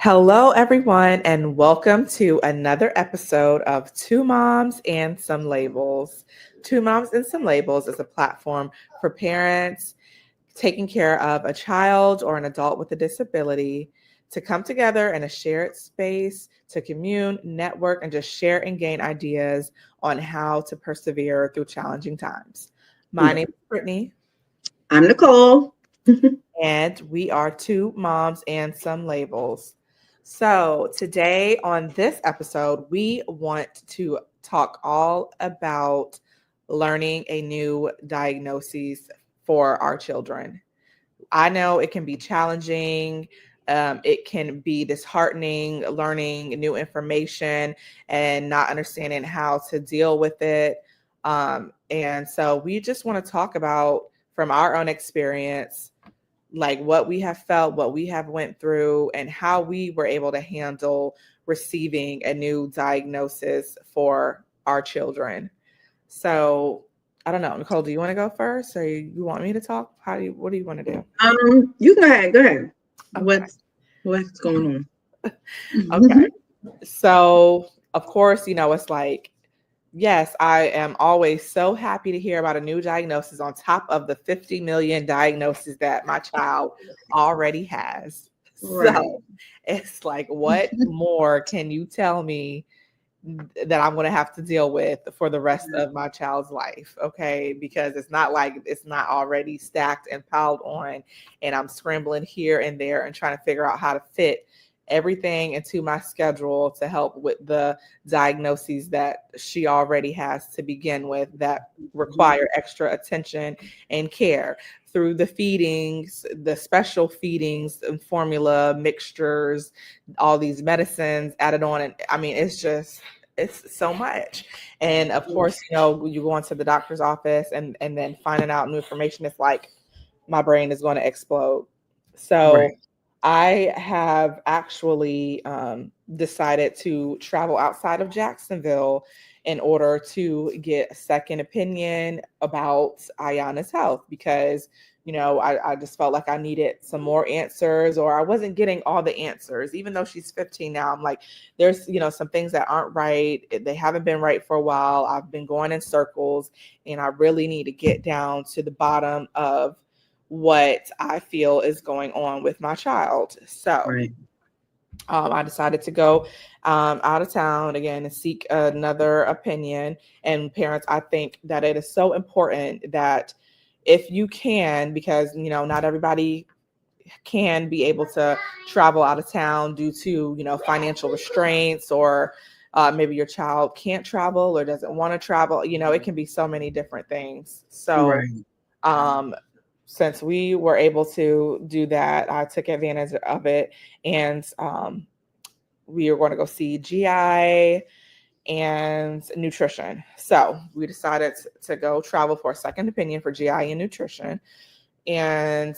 Hello, everyone, and welcome to another episode of Two Moms and Some Labels. Two Moms and Some Labels is a platform for parents taking care of a child or an adult with a disability to come together in a shared space to commune, network, and just share and gain ideas on how to persevere through challenging times. My name is Brittany, I'm Nicole. and we are Two Moms and Some Labels. So, today on this episode, we want to talk all about learning a new diagnosis for our children. I know it can be challenging. It can be disheartening learning new information and not understanding how to deal with it. And so we just want to talk about from our own experience, like what we have felt, what we have went through, and how we were able to handle receiving a new diagnosis for our children. So I don't know, Nicole, do you want to go first, or you want me to talk? What do you want to do? You go ahead. Go ahead. Okay. What's going on? Okay. So of course, it's like, yes, I am always so happy to hear about a new diagnosis on top of the 50 million diagnoses that my child already has. Right. So it's like, what more can you tell me that I'm going to have to deal with for the rest of my child's life? Okay. Because it's not like it's not already stacked and piled on, and I'm scrambling here and there and trying to figure out how to fit everything into my schedule to help with the diagnoses that she already has to begin with that require extra attention and care through the feedings, the special feedings and formula mixtures, all these medicines added on. And I mean, it's so much. And of course, you go into the doctor's office and then finding out new information, it's like my brain is going to explode. So Right. I have actually decided to travel outside of Jacksonville in order to get a second opinion about Ayana's health because, I just felt like I needed some more answers, or I wasn't getting all the answers. Even though she's 15 now, I'm like, there's, some things that aren't right. They haven't been right for a while. I've been going in circles, and I really need to get down to the bottom of what I feel is going on with my child. So Right. I decided to go out of town again and seek another opinion. And parents, I think that it is so important that if you can, because, not everybody can be able to travel out of town due to, financial restraints, or maybe your child can't travel or doesn't want to travel. It can be so many different things. So, Right. um, since we were able to do that, I took advantage of it, and we were going to go see GI and nutrition. So we decided to go travel for a second opinion for GI and nutrition. And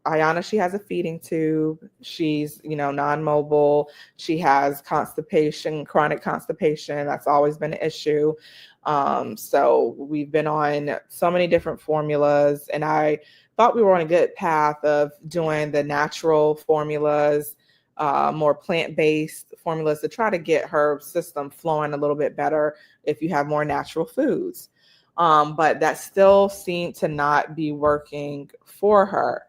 Ayana, she has a feeding tube. She's, non-mobile. She has constipation, chronic constipation. That's always been an issue. So we've been on so many different formulas, and I thought we were on a good path of doing the natural formulas, more plant-based formulas to try to get her system flowing a little bit better if you have more natural foods. But that still seemed to not be working for her.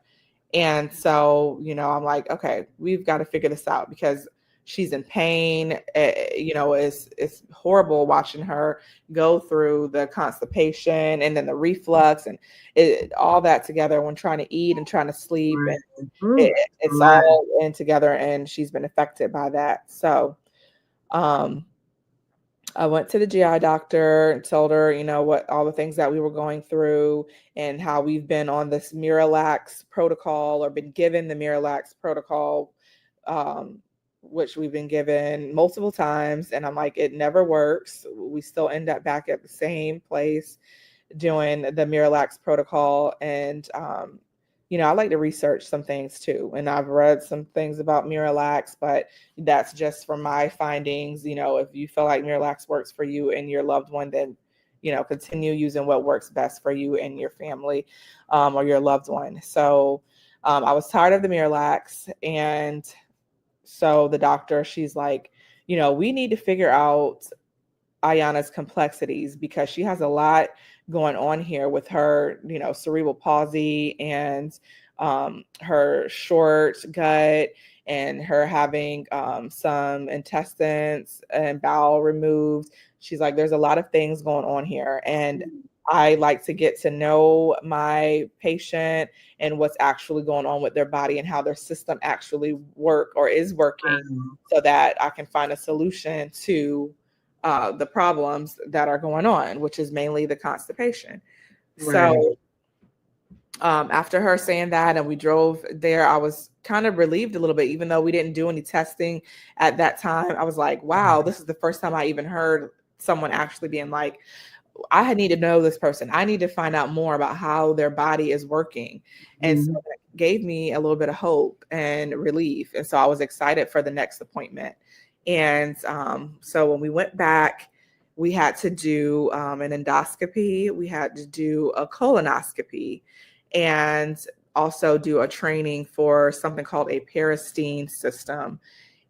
And so, I'm like, okay, we've got to figure this out because she's in pain. It's horrible watching her go through the constipation and then the reflux and all that together when trying to eat and trying to sleep. Right. And Mm. it's Right. all in together, and she's been affected by that. So, um, I went to the GI doctor and told her, what all the things that we were going through and how we've been on this Miralax protocol or been given the Miralax protocol, um, which we've been given multiple times. And I'm like, it never works. We still end up back at the same place doing the Miralax protocol. And I like to research some things too. And I've read some things about Miralax, but that's just from my findings. If you feel like Miralax works for you and your loved one, then, continue using what works best for you and your family, or your loved one. So I was tired of the Miralax, and so the doctor, she's like, we need to figure out Ayana's complexities because she has a lot going on here with her, cerebral palsy and her short gut and her having some intestines and bowel removed. She's like, there's a lot of things going on here. And I like to get to know my patient and what's actually going on with their body and how their system actually is working so that I can find a solution to the problems that are going on, which is mainly the constipation. Right. So after her saying that and we drove there, I was kind of relieved a little bit, even though we didn't do any testing at that time. I was like, wow, this is the first time I even heard someone actually being like, I need to know this person. I need to find out more about how their body is working. And so that gave me a little bit of hope and relief. And so I was excited for the next appointment. And so when we went back, we had to do an endoscopy, we had to do a colonoscopy, and also do a training for something called a Peristine system.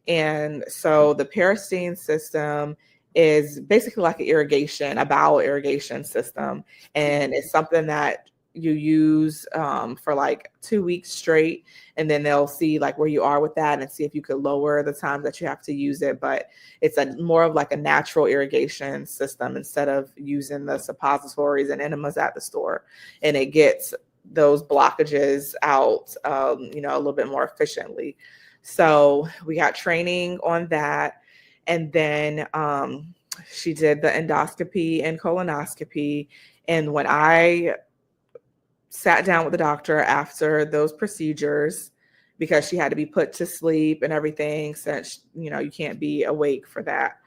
And so the Peristine system is basically like a bowel irrigation system. And it's something that you use for like 2 weeks straight. And then they'll see like where you are with that and see if you could lower the time that you have to use it. But it's more of like a natural irrigation system instead of using the suppositories and enemas at the store. And it gets those blockages out, a little bit more efficiently. So we got training on that. And then she did the endoscopy and colonoscopy. And when I sat down with the doctor after those procedures, because she had to be put to sleep and everything, since, you can't be awake for that.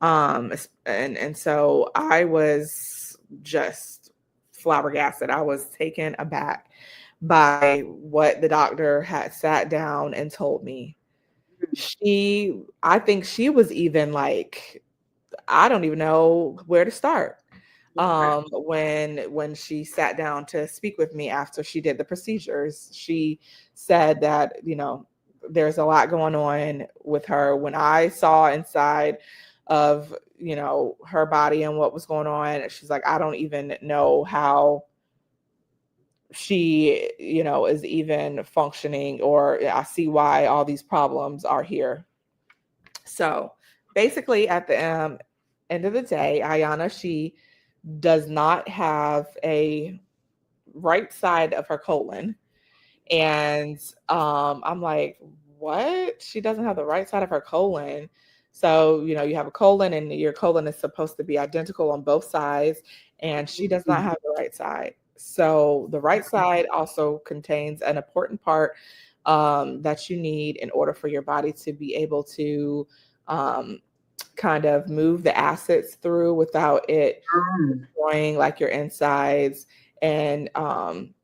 And so I was just flabbergasted. I was taken aback by what the doctor had sat down and told me. I think she was even like, I don't even know where to start. When she sat down to speak with me after she did the procedures, she said that, there's a lot going on with her. When I saw inside of, her body and what was going on, she's like, I don't even know how she, is even functioning, or I see why all these problems are here. So basically, at the end of the day, Ayana, she does not have a right side of her colon. And I'm like, what? She doesn't have the right side of her colon. So, you have a colon and your colon is supposed to be identical on both sides. And she does not have the right side. So the right side also contains an important part that you need in order for your body to be able to um, kind of move the acids through without it destroying like your insides, and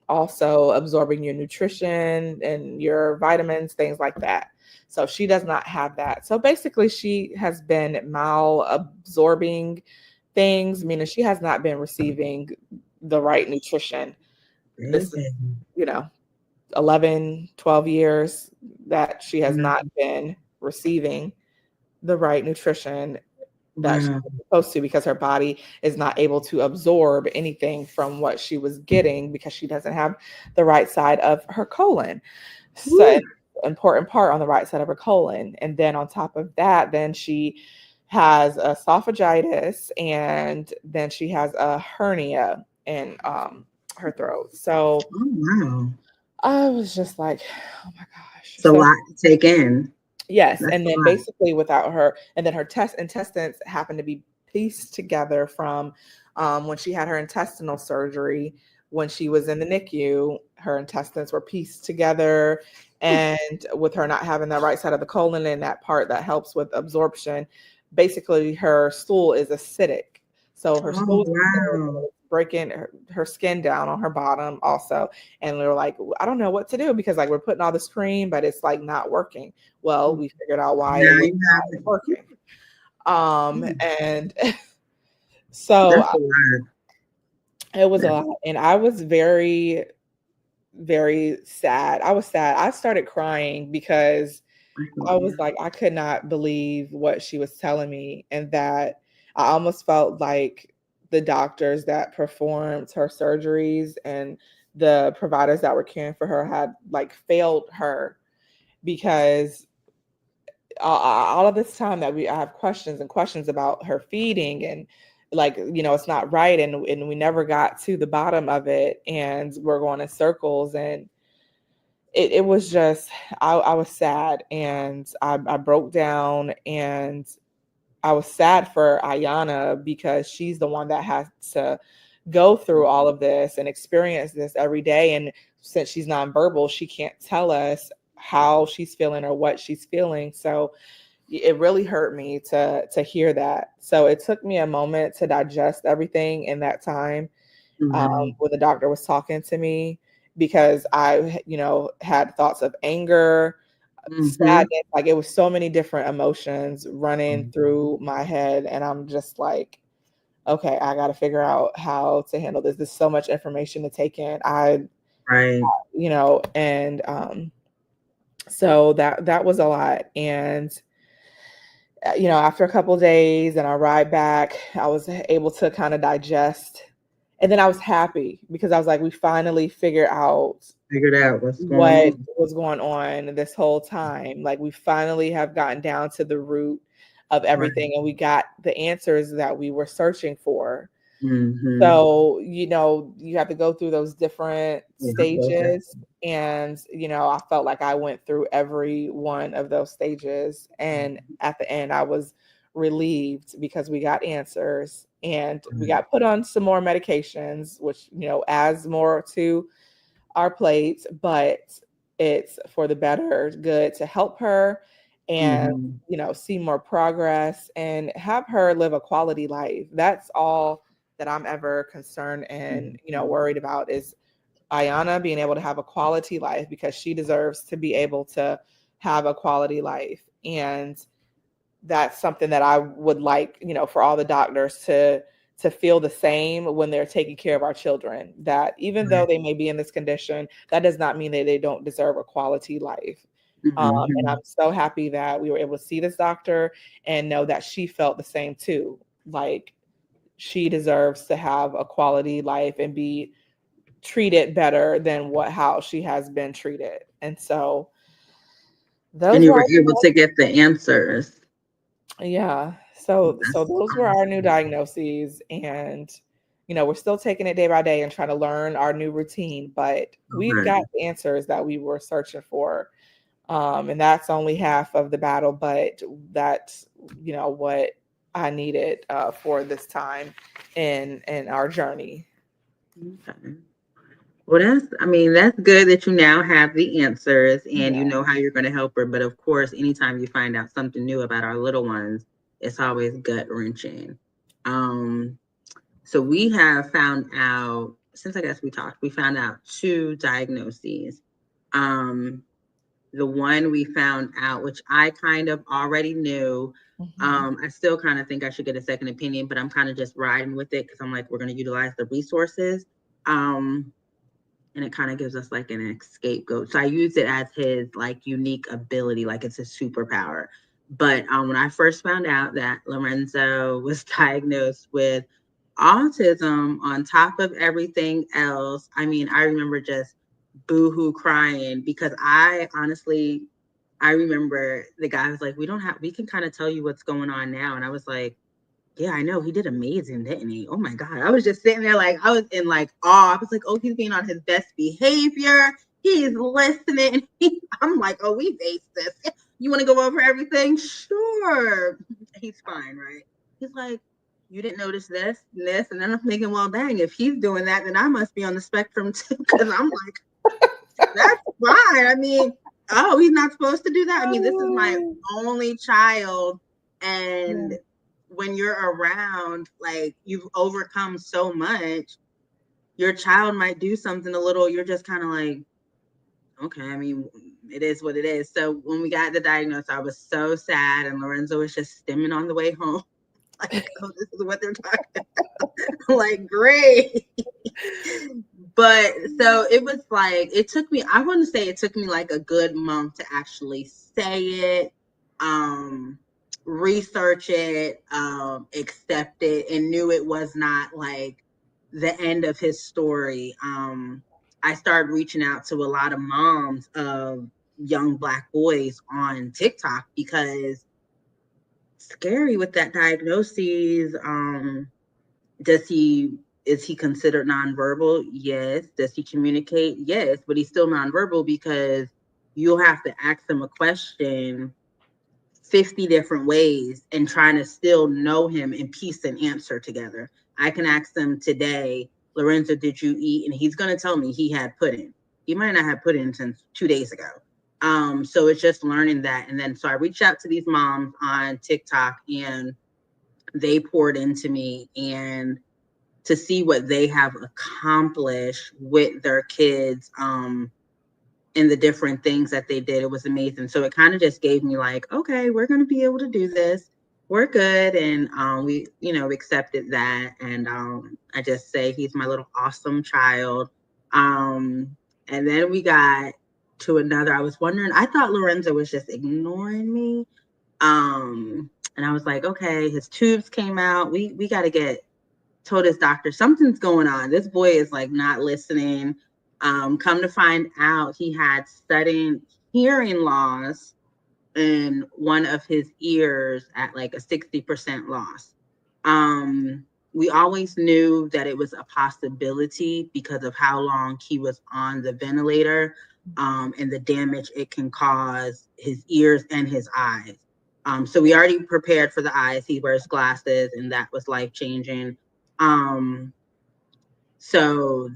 also absorbing your nutrition and your vitamins, things like that. So she does not have that. So basically, she has been malabsorbing things, meaning she has not been receiving the right nutrition. This is, you know, 11, 12 years that she has not been receiving the right nutrition that she's supposed to, because her body is not able to absorb anything from what she was getting because she doesn't have the right side of her colon. So important part on the right side of her colon. And then on top of that, then she has esophagitis, and then she has a hernia in her throat. So I was just like, oh my gosh. It's a lot to take in. Yes, That's and then basically without her, and then her intestines happened to be pieced together from when she had her intestinal surgery. When she was in the NICU, her intestines were pieced together, and with her not having the right side of the colon and that part that helps with absorption, basically her stool is acidic. So her stool is breaking her skin down on her bottom also. And we were like, I don't know what to do, because like we're putting all this cream, but it's like not working. Well, we figured out why it was not working. And so it was a lot. And I was very, very sad. I was sad. I started crying because I was like, I could not believe what she was telling me, and that I almost felt like the doctors that performed her surgeries and the providers that were caring for her had like failed her, because all of this time that I have questions and questions about her feeding, and like, it's not right, and we never got to the bottom of it, and we're going in circles, and it was just, I was sad, and I broke down, and I was sad for Ayana because she's the one that has to go through all of this and experience this every day. And since she's nonverbal, she can't tell us how she's feeling or what she's feeling. So it really hurt me to hear that. So it took me a moment to digest everything in that time, when the doctor was talking to me, because I, had thoughts of anger, sadness, like it was so many different emotions running through my head. And I'm just like, okay, I got to figure out how to handle this. There's so much information to take in. Right. And so that was a lot. And after a couple of days and I ride back, I was able to kind of digest. And then I was happy because I was like, we finally figured out What's going what on. was going on this whole time. Like, we finally have gotten down to the root of everything, and we got the answers that we were searching for. So, you have to go through those different stages. And, I felt like I went through every one of those stages. And at the end, I was relieved because we got answers, and we got put on some more medications, which, adds more to our plates, but it's for the better good to help her and, see more progress and have her live a quality life. That's all that I'm ever concerned and, worried about, is Ayana being able to have a quality life, because she deserves to be able to have a quality life. And that's something that I would like, for all the doctors to feel the same when they're taking care of our children, that even though they may be in this condition, that does not mean that they don't deserve a quality life. And I'm so happy that we were able to see this doctor and know that she felt the same too. Like, she deserves to have a quality life and be treated better than how she has been treated. And so And those you were were our able to get the answers. Yeah. So That's those were our new diagnoses, and we're still taking it day by day and trying to learn our new routine, but we've got the answers that we were searching for. And that's only half of the battle, but that's what I needed for this time in our journey. Okay. Well, that's good that you now have the answers and Yeah. you know how you're going to help her. But of course, anytime you find out something new about our little ones, it's always gut wrenching. So we have found out, since I guess we found out 2 diagnoses. The one we found out, which I kind of already knew, I still kind of think I should get a second opinion, but I'm kind of just riding with it because I'm like, we're going to utilize the resources. And it kind of gives us like an scapegoat. So I use it as his like unique ability, like it's a superpower. But when I first found out that Lorenzo was diagnosed with autism on top of everything else, I mean, I remember just boohoo crying because I remember the guy was like, we can kind of tell you what's going on now. And I was like, yeah, I know. He did amazing, didn't he? Oh my God. I was just sitting there like, I was in like awe. I was like, oh, he's being on his best behavior. He's listening. I'm like, oh, we aced this. You want to go over everything? Sure. He's fine, right? He's like, you didn't notice this and this. And then I'm thinking, well, dang, if he's doing that, then I must be on the spectrum too. Because I'm like, that's fine. I mean, oh, he's not supposed to do that. I mean, this is my only child. And when you're around, like you've overcome so much, your child might do something a little, you're just kind of like, okay, I mean, it is what it is. So when we got the diagnosis, I was so sad. And Lorenzo was just stimming on the way home. Like, oh, this is what they're talking about. Like, great. But so it was like, it took me, I want to say it took me like a good month to actually say it, research it, accept it, and knew it was not like the end of his story. I started reaching out to a lot of moms of young Black boys on TikTok because it's scary with that diagnosis. Does he is he considered nonverbal? Yes. Does he communicate? Yes, but he's still nonverbal because you'll have to ask him a question 50 different ways and trying to still know him and piece an answer together. I can ask him today, Lorenzo, did you eat? And he's going to tell me he had pudding. He might not have pudding since 2 days ago. So it's just learning that. And then so I reached out to these moms on TikTok and they poured into me, and to see what they have accomplished with their kids, and the different things that they did, it was amazing. So it kind of just gave me like, okay, we're going to be able to do this. We're good. And we, accepted that. And I just say he's my little awesome child. And then we got to another. I was wondering, I thought Lorenzo was just ignoring me. And I was like, okay, his tubes came out. We got to told his doctor something's going on. This boy is like not listening. Come to find out, he had sudden hearing loss in one of his ears at like a 60% loss. We always knew that it was a possibility because of how long he was on the ventilator, and the damage it can cause his ears and his eyes. So we already prepared for the eyes. He wears glasses, and that was life changing. So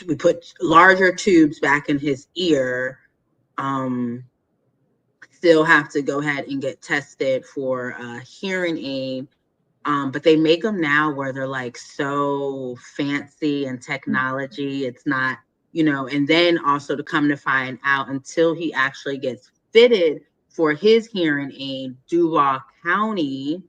we put larger tubes back in his ear. Still have to go ahead and get tested for a hearing aid. But they make them now where they're like so fancy and technology. It's not, and then also to come to find out, until he actually gets fitted for his hearing aid, Duval County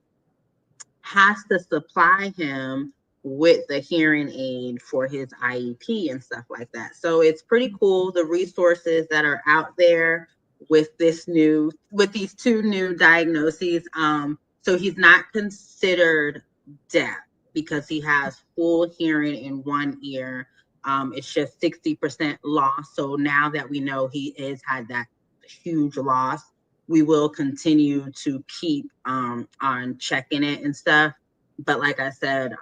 has to supply him with the hearing aid for his IEP and stuff like that. So it's pretty cool, the resources that are out there with these two new diagnoses. So he's not considered deaf because he has full hearing in one ear. It's just 60% loss. So now that we know he had that huge loss, we will continue to keep on checking it and stuff. But like I said,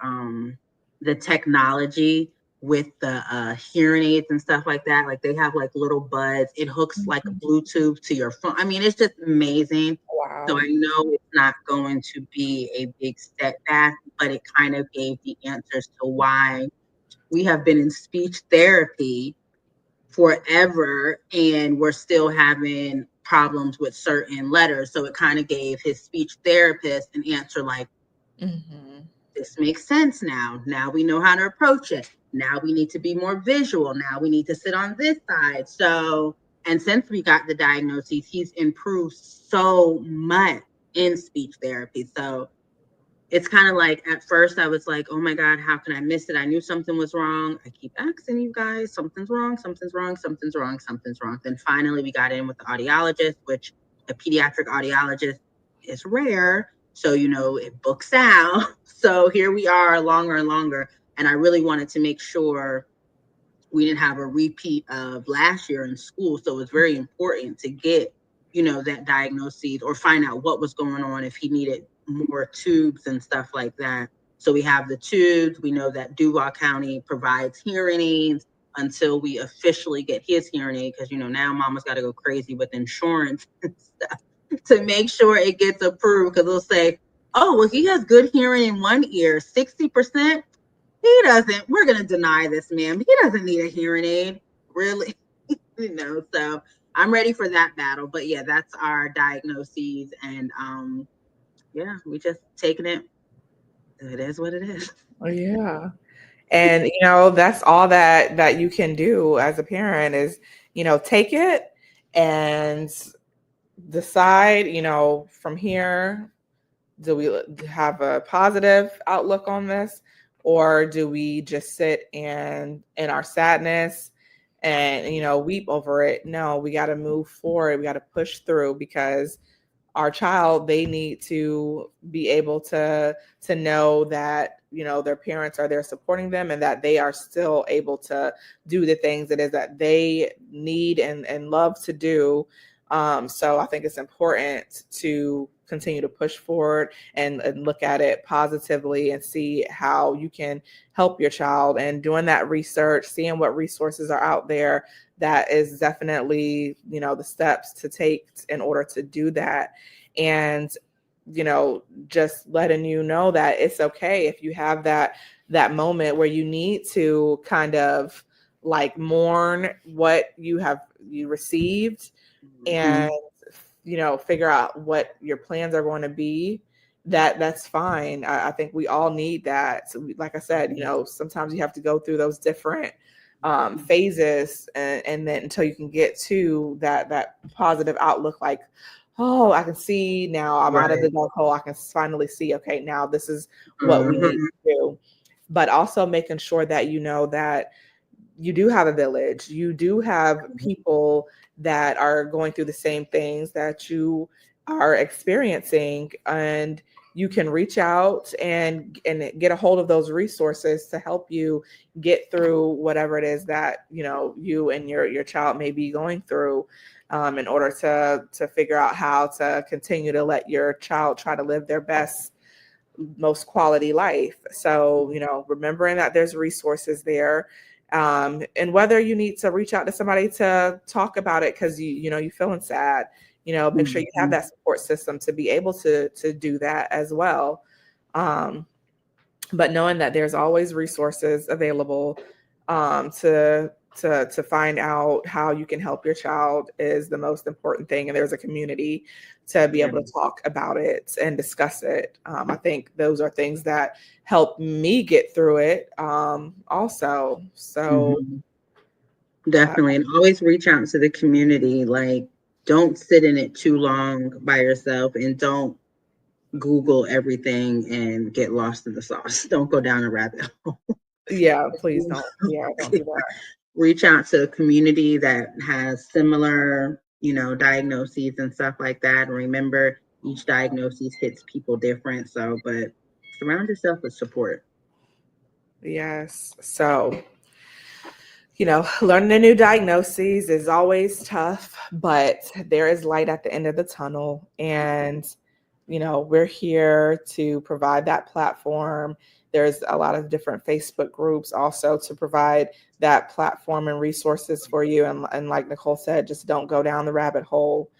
the technology with the hearing aids and stuff like that, like they have like little buds. It hooks like a Bluetooth to your phone. I mean, it's just amazing. Wow. So I know it's not going to be a big setback, but it kind of gave the answers to why we have been in speech therapy forever and we're still having problems with certain letters. So it kind of gave his speech therapist an answer like, this makes sense now. Now we know how to approach it. Now we need to be more visual. Now we need to sit on this side. So, and since we got the diagnosis, he's improved so much in speech therapy. So it's kind of like, at first I was like, oh my God, how can I miss it? I knew something was wrong. I keep asking you guys, something's wrong, something's wrong, something's wrong, something's wrong. Then finally we got in with the audiologist, which a pediatric audiologist is rare. So, it books out. So here we are longer and longer. And I really wanted to make sure we didn't have a repeat of last year in school. So it was very important to get, that diagnosis or find out what was going on, if he needed more tubes and stuff like that. So we have the tubes. We know that Duval County provides hearing aids until we officially get his hearing aid, because, now mama's got to go crazy with insurance and stuff to make sure it gets approved, because they'll say, oh, well, he has good hearing in one ear, 60%. He doesn't. We're going to deny this man. He doesn't need a hearing aid. Really? So I'm ready for that battle. But yeah, that's our diagnoses. And yeah, we just taking it. It is what it is. Yeah. And that's all that you can do as a parent is, take it and decide, from here, do we have a positive outlook on this, Or do we just sit and in our sadness and, weep over it? No, we got to move forward. We got to push through, because our child, they need to be able to know that, their parents are there supporting them, and that they are still able to do the things it is that they need and love to do. So I think it's important to continue to push forward and look at it positively and see how you can help your child, and doing that research, seeing what resources are out there. That is definitely, the steps to take in order to do that. And, just letting you know that it's okay if you have that moment where you need to kind of like mourn what you received, and figure out what your plans are going to be. That's fine. I think we all need that. So like I said, sometimes you have to go through those different phases, and then until you can get to that positive outlook, like, oh, I can see now, I'm out of the dark hole. I can finally see, okay, now this is what we need to do. But also making sure that that you do have a village, you do have people that are going through the same things that you are experiencing, and you can reach out and get a hold of those resources to help you get through whatever it is that you and your child may be going through, in order to figure out how to continue to let your child try to live their best, most quality life. So, remembering that there's resources there, and whether you need to reach out to somebody to talk about it because you're feeling sad, make sure you have that support system to be able to do that as well. But knowing that there's always resources available, to find out how you can help your child is the most important thing. And there's a community to be able to talk about it and discuss it. I think those are things that help me get through it, also. So definitely. And always reach out to the community. Like, don't sit in it too long by yourself, and don't Google everything and get lost in the sauce. Don't go down a rabbit hole. yeah, please don't. Yeah, don't do that. Reach out to a community that has similar, diagnoses and stuff like that. And remember, each diagnosis hits people different. So, but surround yourself with support. Yes. So, learning a new diagnosis is always tough, but there is light at the end of the tunnel. And, we're here to provide that platform. There's a lot of different Facebook groups also to provide that platform and resources for you. And like Nicole said, just don't go down the rabbit hole.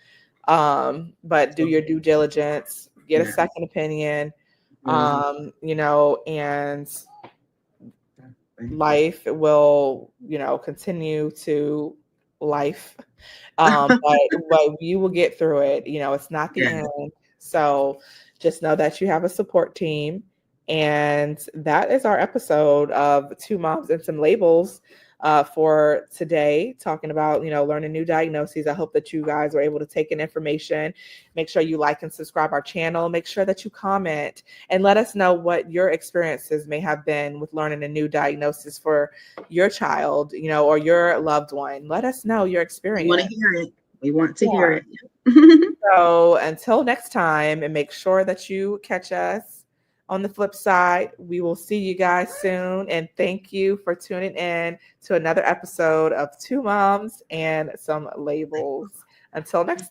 But do your due diligence, get a second opinion, and life will, continue to life. But you will get through it. It's not the end. So just know that you have a support team. And that is our episode of Two Moms and Some Labels, for today, talking about, learning new diagnoses. I hope that you guys were able to take in information. Make sure you like and subscribe our channel. Make sure that you comment and let us know what your experiences may have been with learning a new diagnosis for your child, or your loved one. Let us know your experience. We want to hear it. We want to hear it. So until next time, and make sure that you catch us on the flip side. We will see you guys soon. And thank you for tuning in to another episode of Two Moms and Some Labels. Until next time.